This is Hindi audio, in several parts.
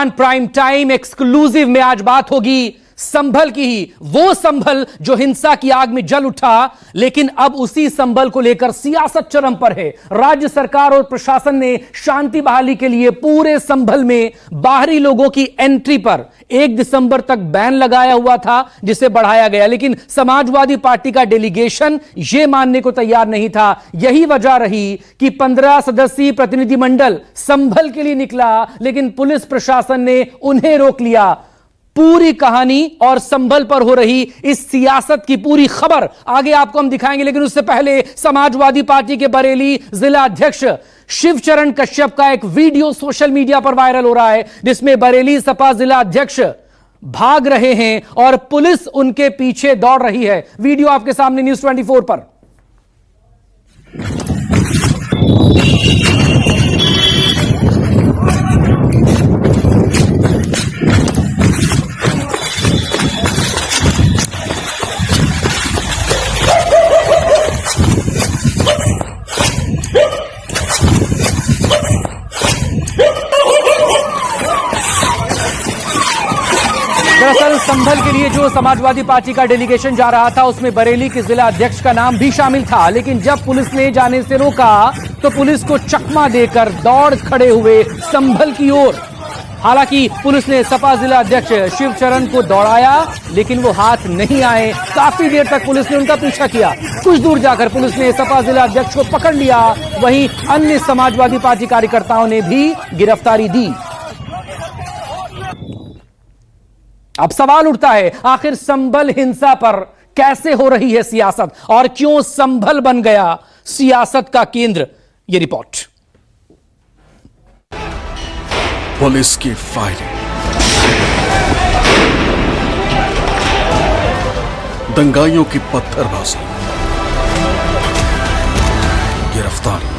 हिंदुस्तान प्राइम टाइम एक्सक्लूसिव में आज बात होगी संभल की ही। वो संभल जो हिंसा की आग में जल उठा, लेकिन अब उसी संभल को लेकर सियासत चरम पर है। राज्य सरकार और प्रशासन ने शांति बहाली के लिए पूरे संभल में बाहरी लोगों की एंट्री पर 1 दिसंबर तक बैन लगाया हुआ था, जिसे बढ़ाया गया, लेकिन समाजवादी पार्टी का डेलीगेशन यह मानने को तैयार नहीं था। यही वजह रही कि 15 सदस्यीय प्रतिनिधिमंडल संभल के लिए निकला, लेकिन पुलिस प्रशासन ने उन्हें रोक लिया। पूरी कहानी और संभल पर हो रही इस सियासत की पूरी खबर आगे आपको हम दिखाएंगे, लेकिन उससे पहले समाजवादी पार्टी के बरेली जिला अध्यक्ष शिवचरण कश्यप का एक वीडियो सोशल मीडिया पर वायरल हो रहा है, जिसमें बरेली सपा जिला अध्यक्ष भाग रहे हैं और पुलिस उनके पीछे दौड़ रही है। वीडियो आपके सामने न्यूज़ 24 पर। दरअसल संभल के लिए जो समाजवादी पार्टी का डेलीगेशन जा रहा था, उसमें बरेली के जिला अध्यक्ष का नाम भी शामिल था, लेकिन जब पुलिस ने जाने से रोका तो पुलिस को चकमा देकर दौड़ खड़े हुए संभल की ओर। हालांकि पुलिस ने सपा जिला अध्यक्ष शिवचरण को दौड़ाया, लेकिन वो हाथ नहीं आए। काफी देर तक पुलिस ने उनका पीछा किया। कुछ दूर जाकर पुलिस ने सपा जिला अध्यक्ष को पकड़ लिया। वहीं अन्य समाजवादी पार्टी कार्यकर्ताओं ने भी गिरफ्तारी दी। अब सवाल उठता है, आखिर संभल हिंसा पर कैसे हो रही है सियासत और क्यों संभल बन गया सियासत का केंद्र? यह रिपोर्ट। पुलिस की फायरिंग, दंगाइयों की पत्थरबाजी, गिरफ्तारी,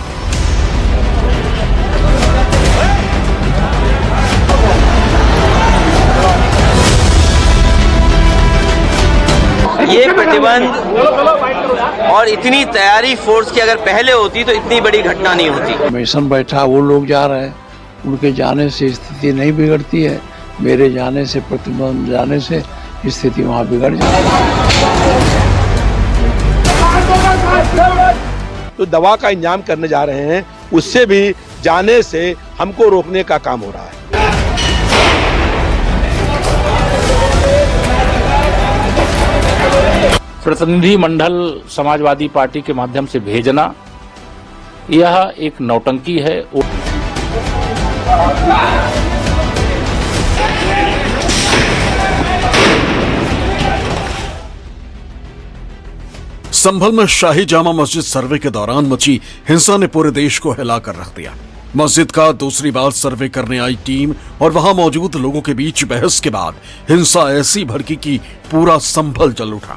ये प्रतिबंध और इतनी तैयारी फोर्स की अगर पहले होती तो इतनी बड़ी घटना नहीं होती। कमीशन बैठा, वो लोग जा रहे हैं, उनके जाने से स्थिति नहीं बिगड़ती है, मेरे जाने से, प्रतिबंध जाने से स्थिति वहां बिगड़ जाती है। तो दवा का इंतजाम करने जा रहे हैं, उससे भी जाने से हमको रोकने का काम हो रहा है। प्रतिनिधि मंडल समाजवादी पार्टी के माध्यम से भेजना यह एक नौटंकी है। संभल में शाही जामा मस्जिद सर्वे के दौरान मची हिंसा ने पूरे देश को हिलाकर रख दिया। मस्जिद का दूसरी बार सर्वे करने आई टीम और वहां मौजूद लोगों के बीच बहस के बाद हिंसा ऐसी भड़की कि पूरा संभल जल उठा।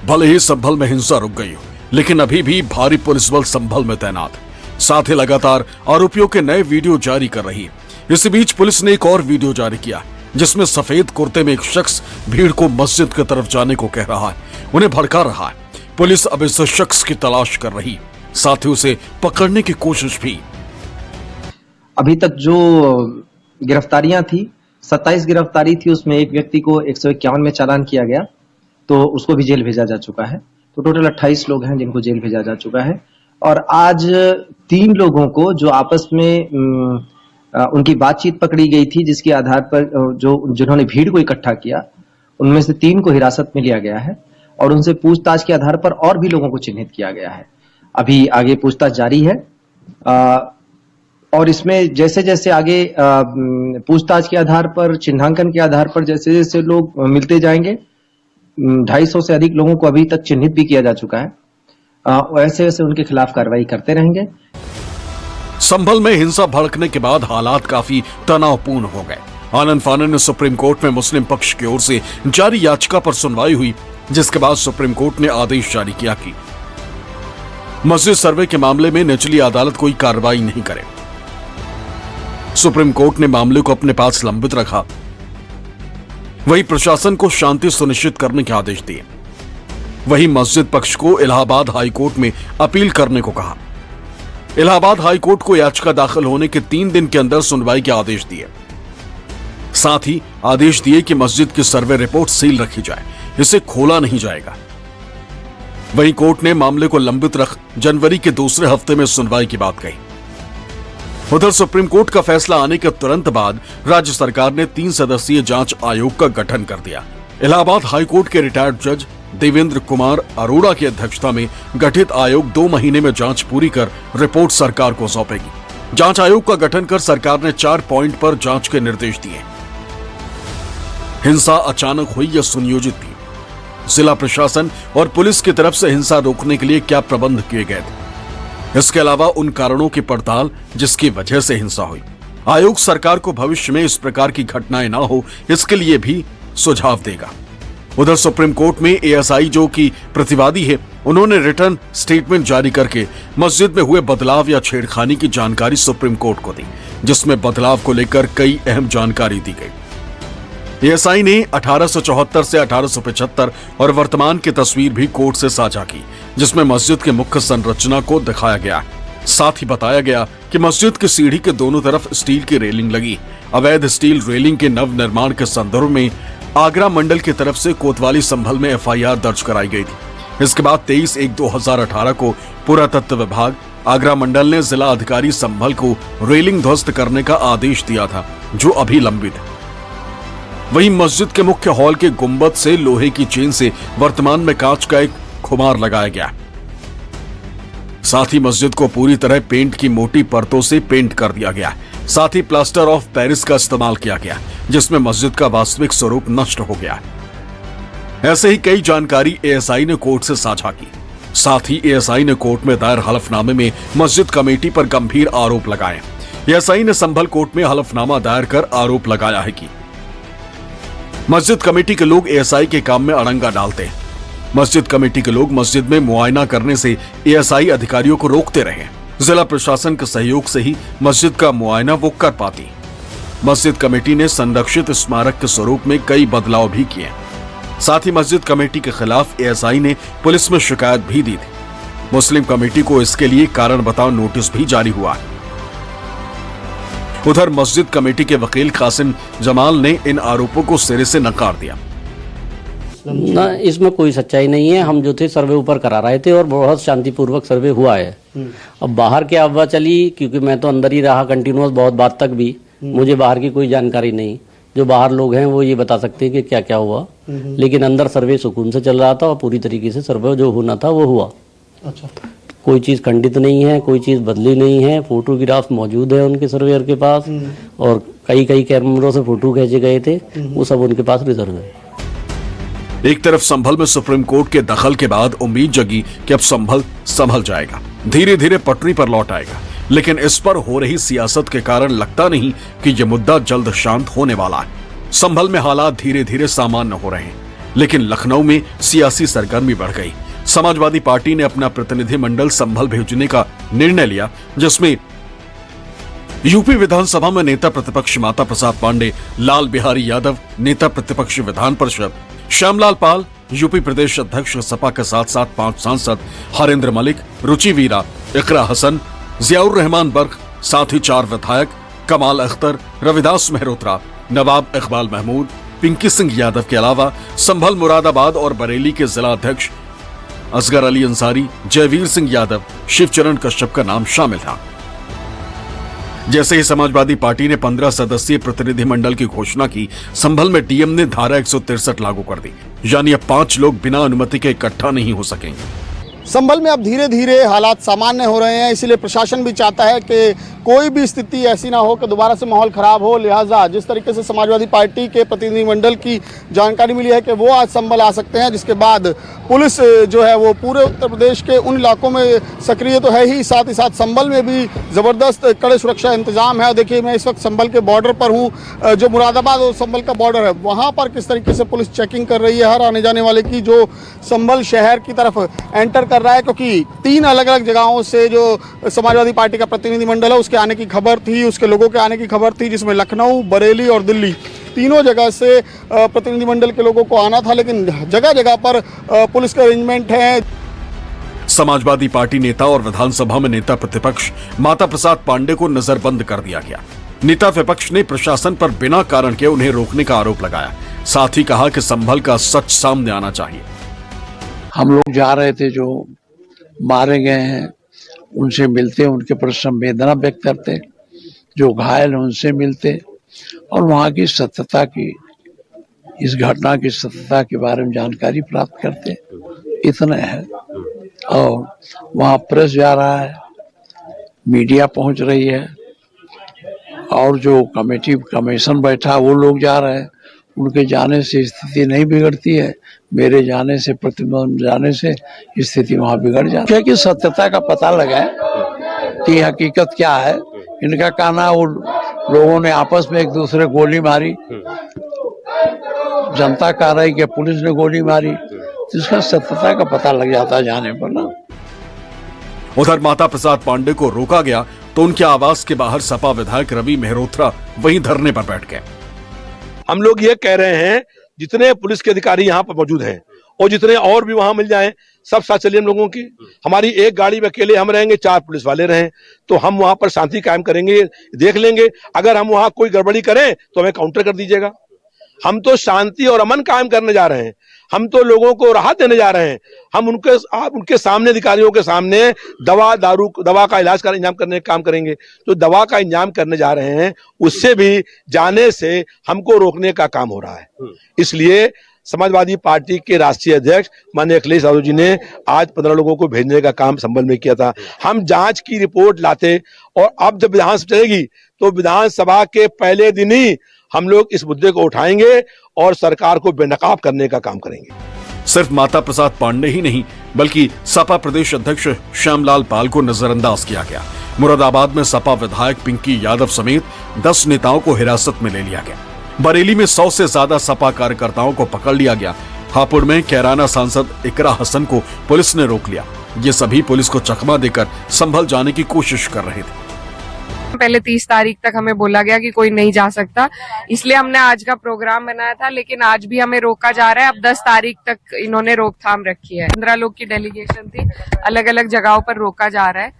भले ही संभल में हिंसा रुक गई हो, लेकिन अभी भी भारी पुलिस बल संभल में तैनात है। साथ ही लगातार आरोपियों के नए वीडियो जारी कर रही है। इसी बीच पुलिस ने एक और वीडियो जारी किया, जिसमें सफेद कुर्ते में एक शख्स भीड़ को मस्जिद की तरफ जाने को कह रहा है, उन्हें भड़का रहा है। पुलिस अब इस शख्स की तलाश कर रही, साथ ही उसे पकड़ने की कोशिश भी। अभी तक जो गिरफ्तारियां थी, 27 गिरफ्तारी थी, उसमें एक व्यक्ति को 151 में चालान किया गया, तो उसको भी जेल भेजा जा चुका है। तो टोटल 28 लोग हैं जिनको जेल भेजा जा चुका है। और आज 3 लोगों को जो आपस में उनकी बातचीत पकड़ी गई थी, जिसके आधार पर जिन्होंने भीड़ को इकट्ठा किया, उनमें से 3 को हिरासत में लिया गया है और उनसे पूछताछ के आधार पर और भी लोगों को चिन्हित किया गया है। अभी आगे पूछताछ जारी है और इसमें जैसे जैसे आगे पूछताछ के आधार पर, चिन्हांकन के आधार पर जैसे जैसे लोग मिलते जाएंगे, 250 से अधिक लोगों को अभी तक चिन्हित भी किया जा चुका है, वैसे वैसे उनके खिलाफ कार्रवाई करते रहेंगे। संभल में हिंसा भड़कने के बाद हालात काफी तनावपूर्ण हो गए। आनंद फानन ने सुप्रीम कोर्ट में मुस्लिम पक्ष की ओर से जारी याचिका पर सुनवाई हुई, जिसके बाद सुप्रीम कोर्ट ने आदेश जारी किया कि मस्जिद सर्वे के मामले में निचली अदालत कोई कार्रवाई नहीं करे। सुप्रीम कोर्ट ने मामले को अपने पास लंबित रखा। वहीं प्रशासन को शांति सुनिश्चित करने के आदेश दिए। वहीं मस्जिद पक्ष को इलाहाबाद हाई कोर्ट में अपील करने को कहा। इलाहाबाद हाई कोर्ट को याचिका दाखिल होने के 3 दिन के अंदर सुनवाई के आदेश दिए। साथ ही आदेश दिए कि मस्जिद की सर्वे रिपोर्ट सील रखी जाए, इसे खोला नहीं जाएगा। वहीं कोर्ट ने मामले को लंबित रख जनवरी के दूसरे हफ्ते में सुनवाई की बात कही। उधर सुप्रीम कोर्ट का फैसला आने के तुरंत बाद राज्य सरकार ने 3 सदस्यीय जांच आयोग का गठन कर दिया। इलाहाबाद हाई कोर्ट के रिटायर्ड जज देवेंद्र कुमार अरोड़ा की अध्यक्षता में गठित आयोग 2 महीने में जांच पूरी कर रिपोर्ट सरकार को सौंपेगी। जांच आयोग का गठन कर सरकार ने 4 पॉइंट पर जांच के निर्देश दिए। हिंसा अचानक हुई या सुनियोजित थी? जिला प्रशासन और पुलिस की तरफ से हिंसा रोकने के लिए क्या प्रबंध किए गए थे? इसके अलावा उन कारणों की पड़ताल जिसकी वजह से हिंसा हुई। आयोग सरकार को भविष्य में इस प्रकार की घटनाएं ना हो, इसके लिए भी सुझाव देगा। उधर सुप्रीम कोर्ट में एएसआई जो कि प्रतिवादी है, उन्होंने रिटर्न स्टेटमेंट जारी करके मस्जिद में हुए बदलाव या छेड़खानी की जानकारी सुप्रीम कोर्ट को दी, जिसमें बदलाव को लेकर कई अहम जानकारी दी गई। एएसआई ने 1874 से 1875 और वर्तमान की तस्वीर भी कोर्ट से साझा की, जिसमें मस्जिद के मुख्य संरचना को दिखाया गया। साथ ही बताया गया कि मस्जिद की सीढ़ी के दोनों तरफ स्टील की रेलिंग लगी। अवैध स्टील रेलिंग के नव निर्माण के संदर्भ में आगरा मंडल की तरफ से कोतवाली संभल में एफआईआर दर्ज कराई गई थी। इसके बाद 23/1/2018 को पुरातत्व विभाग आगरा मंडल ने जिला अधिकारी संभल को रेलिंग ध्वस्त करने का आदेश दिया था, जो अभी लंबित है। वहीं मस्जिद के मुख्य हॉल के गुंबद से लोहे की चेन से वर्तमान में कांच का एक खुमार लगाया गया। साथ ही मस्जिद को पूरी तरह पेंट की मोटी परतों से पेंट कर दिया गया। साथ ही प्लास्टर ऑफ पेरिस का इस्तेमाल किया गया, जिसमें मस्जिद का वास्तविक स्वरूप नष्ट हो गया। ऐसे ही कई जानकारी एएसआई ने कोर्ट से साझा की। साथ ही एएसआई ने कोर्ट में दायर हलफनामे में मस्जिद कमेटी पर गंभीर आरोप लगाए। एएसआई ने संभल कोर्ट में हलफनामा दायर कर आरोप लगाया है कि मस्जिद कमेटी के लोग एएसआई के काम में अड़ंगा डालते हैं। मस्जिद कमेटी के लोग मस्जिद में मुआयना करने से एएसआई अधिकारियों को रोकते रहे। जिला प्रशासन के सहयोग से ही मस्जिद का मुआयना वो कर पाती। मस्जिद कमेटी ने संरक्षित स्मारक के स्वरूप में कई बदलाव भी किए। साथ ही मस्जिद कमेटी के खिलाफ एएसआई ने पुलिस में शिकायत भी दी थी। मुस्लिम कमेटी को इसके लिए कारण बताओ नोटिस भी जारी हुआ है। उधर मस्जिद कमेटी के वकील कासिम जमाल ने इन आरोपों को सिरे से नकार दिया। ना, इसमें कोई सच्चाई नहीं है। हम जो थे सर्वे ऊपर करा रहे थे और बहुत शांतिपूर्वक सर्वे हुआ है। अब बाहर क्या अफवाह चली, क्योंकि मैं तो अंदर ही रहा कंटिन्यूअस बहुत बात तक भी, मुझे बाहर की कोई जानकारी नहीं। जो बाहर लोग हैं वो ये बता सकते हैं कि क्या क्या हुआ, लेकिन अंदर सर्वे सुकून से चल रहा था और पूरी तरीके से सर्वे जो होना था वो हुआ। अच्छा, कोई चीज़ खंडित नहीं है, कोई चीज़ बदली नहीं है। फोटोग्राफ मौजूद है उनके सर्वेयर के पास और कई कैमरों से फोटो खींचे गए थे, वो सब उनके पास रिजर्व है। एक तरफ संभल में सुप्रीम कोर्ट के दखल के बाद उम्मीद जगी कि अब संभल संभल जाएगा, धीरे धीरे पटरी पर लौट आएगा, लेकिन इस पर हो रही सियासत के कारण लगता नहीं कि यह मुद्दा जल्द शांत होने वाला है। संभल में हालात धीरे धीरे सामान्य हो रहे हैं, लेकिन लखनऊ में सियासी सरगर्मी बढ़ गई। समाजवादी पार्टी ने अपना प्रतिनिधिमंडल संभल भेजने का निर्णय लिया, जिसमें यूपी विधानसभा में नेता प्रतिपक्ष माता प्रसाद पांडे, लाल बिहारी यादव नेता प्रतिपक्ष विधान परिषद, श्यामलाल पाल यूपी प्रदेश अध्यक्ष सपा के साथ साथ 5 सांसद, हरेंद्र मलिक, रुचि वीरा, इकरा हसन, जियाउर रहमान बर्क, साथ ही 4 विधायक कमाल अख्तर, रविदास मेहरोत्रा, नवाब इकबाल महमूद, पिंकी सिंह यादव के अलावा संभल, मुरादाबाद और बरेली के जिला अध्यक्ष असगर अली अंसारी, जयवीर सिंह यादव, शिवचरण कश्यप का नाम शामिल था। जैसे ही समाजवादी पार्टी ने 15 सदस्यीय प्रतिनिधिमंडल की घोषणा की, संभल में डीएम ने धारा 163 लागू कर दी, यानी अब 5 लोग बिना अनुमति के इकट्ठा नहीं हो सकेंगे। संभल में अब धीरे धीरे हालात सामान्य हो रहे हैं, इसलिए प्रशासन भी चाहता है कि कोई भी स्थिति ऐसी ना हो कि दोबारा से माहौल खराब हो। लिहाजा जिस तरीके से समाजवादी पार्टी के प्रतिनिधिमंडल की जानकारी मिली है कि वो आज संभल आ सकते हैं, जिसके बाद पुलिस जो है वो पूरे उत्तर प्रदेश के उन इलाकों में सक्रिय तो है ही, साथ संभल में भी ज़बरदस्त कड़े सुरक्षा इंतजाम है। देखिए, मैं इस वक्त संभल के बॉर्डर पर हूँ, जो मुरादाबाद और संभल का बॉर्डर है, वहाँ पर किस तरीके से पुलिस चेकिंग कर रही है हर आने जाने वाले की जो संभल शहर की तरफ एंटर कर रहा है, क्योंकि 3 अलग अलग जगहों से जो समाजवादी पार्टी का प्रतिनिधिमंडल है उसके आने की खबर थी, उसके लोगों के आने की खबर थी, जिसमें लखनऊ, बरेली और दिल्ली तीनों जगह से प्रतिनिधिमंडल के लोगों को आना था, लेकिन जगह जगह पर पुलिस के अरेंजमेंट है। समाजवादी पार्टी नेता और विधानसभा में नेता प्रतिपक्ष माता प्रसाद पांडे को नजरबंद कर दिया गया। नेता विपक्ष ने प्रशासन पर बिना कारण के उन्हें रोकने का आरोप लगाया। साथ ही कहा कि संभल का सच सामने आना चाहिए। हम लोग जा रहे थे, जो मारे गए हैं उनसे मिलते, उनके प्रति संवेदना व्यक्त करते, जो घायल हैं उनसे मिलते और वहाँ की सत्यता की, इस घटना की सत्यता के बारे में जानकारी प्राप्त करते, इतना है। और वहाँ प्रेस जा रहा है, मीडिया पहुंच रही है और जो कमीशन बैठा वो लोग जा रहे हैं। उनके जाने से स्थिति नहीं बिगड़ती है, मेरे जाने से, प्रतिबंध जाने से स्थिति वहां बिगड़ जाती है। कि सत्यता का पता लगा कि हकीकत क्या है। इनका कहना वो लोगों ने आपस में एक दूसरे गोली मारी, जनता कह रही कि पुलिस ने गोली मारी, तो इसका सत्यता का पता लग जाता जाने पर ना। उधर माता प्रसाद पांडे को रोका गया तो उनके आवास के बाहर सपा विधायक रवि मेहरोत्रा वहीं धरने पर बैठ गए। हम लोग ये कह रहे हैं जितने पुलिस के अधिकारी यहाँ पर मौजूद हैं और जितने और भी वहां मिल जाएं, सब साथ चलिए हम लोगों की। हमारी एक गाड़ी में अकेले हम रहेंगे, 4 पुलिस वाले रहें, तो हम वहां पर शांति कायम करेंगे, देख लेंगे। अगर हम वहां कोई गड़बड़ी करें तो हमें काउंटर कर दीजिएगा। हम तो शांति और अमन कायम करने जा रहे हैं, हम तो लोगों को राहत देने जा रहे हैं। हम उनके सामने, अधिकारियों के सामने दवा का इलाज का इंतजाम करने का काम करेंगे। तो दवा का इंतजाम करने जा रहे हैं, उससे भी जाने से हमको रोकने का काम हो रहा है। इसलिए समाजवादी पार्टी के राष्ट्रीय अध्यक्ष माननीय अखिलेश यादव जी ने आज 15 लोगों को भेजने का काम संभल में किया था। हम जांच की रिपोर्ट लाते और अब जब विधानसभा चलेगी तो विधानसभा के पहले दिन ही हम लोग इस मुद्दे को उठाएंगे और सरकार को बेनकाब करने का काम करेंगे। सिर्फ माता प्रसाद पांडे ही नहीं बल्कि सपा प्रदेश अध्यक्ष श्यामलाल पाल को नजरअंदाज किया गया। मुरादाबाद में सपा विधायक पिंकी यादव समेत 10 नेताओं को हिरासत में ले लिया गया। बरेली में 100 से ज्यादा सपा कार्यकर्ताओं को पकड़ लिया गया। हापुड़ में कैराना सांसद इकरा हसन को पुलिस ने रोक लिया। ये सभी पुलिस को चकमा देकर संभल जाने की कोशिश कर रहे थे। पहले 30 तारीख तक हमें बोला गया कि कोई नहीं जा सकता, इसलिए हमने आज का प्रोग्राम बनाया था, लेकिन आज भी हमें रोका जा रहा है। अब 10 तारीख तक इन्होंने रोकथाम रखी है। 15 लोग की डेलीगेशन थी, अलग अलग जगहों पर रोका जा रहा है।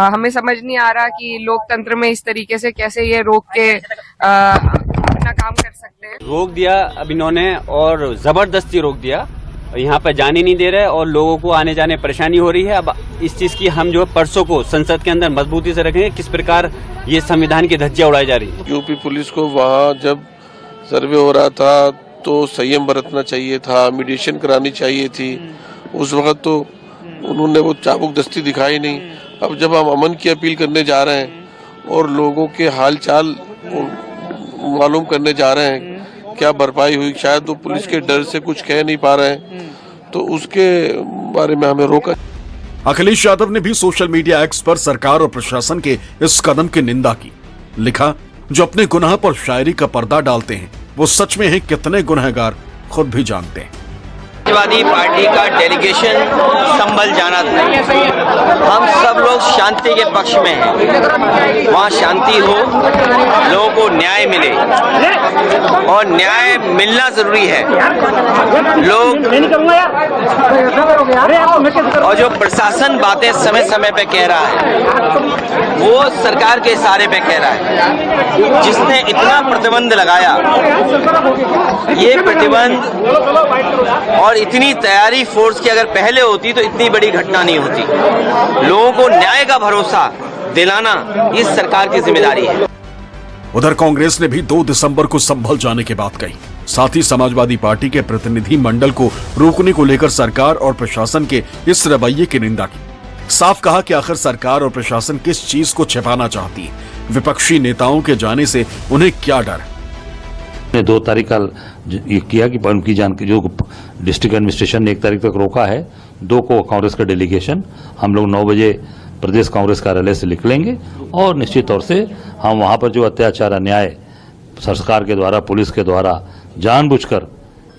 हमें समझ नहीं आ रहा कि लोकतंत्र में इस तरीके से कैसे ये रोक के अपना काम कर सकते हैं। रोक दिया अब इन्होंने, और जबरदस्ती रोक दिया, यहाँ पर जाने नहीं दे रहे और लोगों को आने जाने परेशानी हो रही है। अब इस चीज की हम जो परसों को संसद के अंदर मजबूती से रखेंगे, किस प्रकार ये संविधान की धज्जियां उड़ाई जा रही है। यूपी पुलिस को वहाँ जब सर्वे हो रहा था तो संयम बरतना चाहिए था, मीडिएशन करानी चाहिए थी। उस वक्त तो उन्होंने वो चाबुक दस्ती दिखाई नहीं। अब जब हम अमन की अपील करने जा रहे हैं और लोगों के हाल चाल मालूम करने जा रहे हैं, क्या भरपाई हुई, शायद वो पुलिस के डर से कुछ कह नहीं पा रहे हैं, तो उसके बारे में हमें रोका। अखिलेश यादव ने भी सोशल मीडिया एक्स पर सरकार और प्रशासन के इस कदम की निंदा की। लिखा, जो अपने गुनाह पर शायरी का पर्दा डालते हैं वो सच में है कितने गुनहगार खुद भी जानते हैं। समाजवादी पार्टी का डेलीगेशन संभल जाना था। हम सब लोग शांति के पक्ष में हैं, वहाँ शांति हो, लोगों को न्याय मिले और न्याय मिलना जरूरी है। लोग और जो प्रशासन बातें समय समय पे कह रहा है वो सरकार के इशारे पे कह रहा है। जिसने इतना प्रतिबंध लगाया, ये प्रतिबंध और इतनी तैयारी फोर्स की अगर पहले होती तो इतनी बड़ी घटना नहीं होती। लोगों को न्याय का भरोसा दिलाना इस सरकार की जिम्मेदारी है। उधर कांग्रेस ने भी 2 दिसंबर को संभल जाने की बात कही। साथ ही समाजवादी पार्टी के प्रतिनिधि मंडल को रोकने को लेकर सरकार और प्रशासन के इस रवैये की निंदा की। साफ कहा कि आखिर सरकार और प्रशासन किस चीज को छिपाना चाहती है। विपक्षी नेताओं के जाने से उन्हें क्या डर है। 2 तारीख का ये किया कि उनकी जानकारी जो डिस्ट्रिक्ट एडमिनिस्ट्रेशन ने 1 तारीख तक रोका है, 2 को कांग्रेस का डेलीगेशन हम लोग 9 बजे प्रदेश कांग्रेस कार्यालय से निकलेंगे और निश्चित तौर से हम वहां पर जो अत्याचार अन्याय सरकार के द्वारा, पुलिस के द्वारा जानबूझकर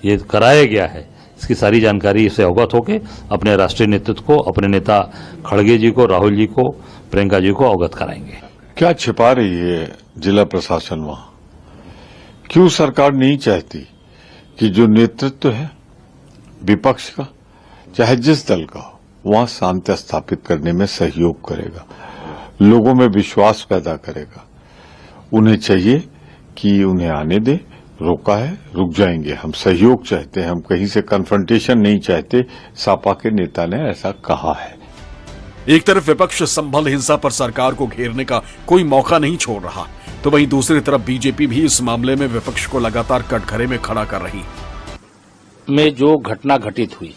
ये कराया गया है, इसकी सारी जानकारी से अवगत होकर अपने राष्ट्रीय नेतृत्व को, अपने नेता खड़गे जी को, राहुल जी को, प्रियंका जी को अवगत कराएंगे। क्या छिपा रही है जिला प्रशासन वहां? क्यों सरकार नहीं चाहती कि जो नेतृत्व है विपक्ष का, चाहे जिस दल का, वहां शांति स्थापित करने में सहयोग करेगा, लोगों में विश्वास पैदा करेगा उन्हें चाहिए कि उन्हें आने दे, रोका है, रुक जाएंगे। हम सहयोग चाहते हैं, हम कहीं से कन्फ्रंटेशन नहीं चाहते। सपा के नेता ने ऐसा कहा है। एक तरफ विपक्ष संभल हिंसा पर सरकार को घेरने का कोई मौका नहीं छोड़ रहा, तो वहीं दूसरी तरफ बीजेपी भी इस मामले में विपक्ष को लगातार कटघरे में खड़ा कर रही। में जो घटना घटित हुई,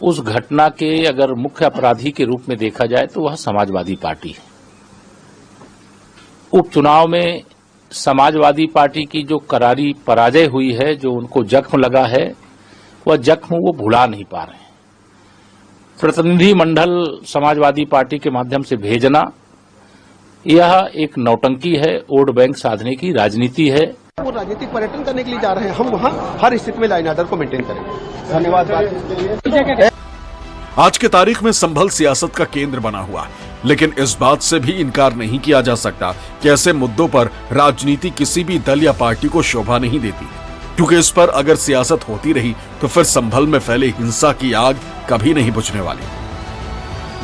उस घटना के अगर मुख्य अपराधी के रूप में देखा जाए तो वह समाजवादी पार्टी है। उपचुनाव में समाजवादी पार्टी की जो करारी पराजय हुई है, जो उनको जख्म लगा है, वह जख्म वो भुला नहीं पा रहे हैं। प्रतिनिधि मंडल समाजवादी पार्टी के माध्यम से भेजना यह एक नौटंकी है, वोट बैंक साधने की राजनीति है। वो राजनीतिक पर्यटन करने के लिए जा रहे हैं, हम वहाँ हर स्थिति में लाइन ऑर्डर को मेंटेन करेंगे। धन्यवाद। आज के तारीख में संभल सियासत का केंद्र बना हुआ, लेकिन इस बात से भी इनकार नहीं किया जा सकता कि ऐसे मुद्दों पर राजनीति किसी भी दल या पार्टी को शोभा नहीं देती, क्योंकि इस पर अगर सियासत होती रही तो फिर संभल में फैले हिंसा की आग कभी नहीं बुझने वाली।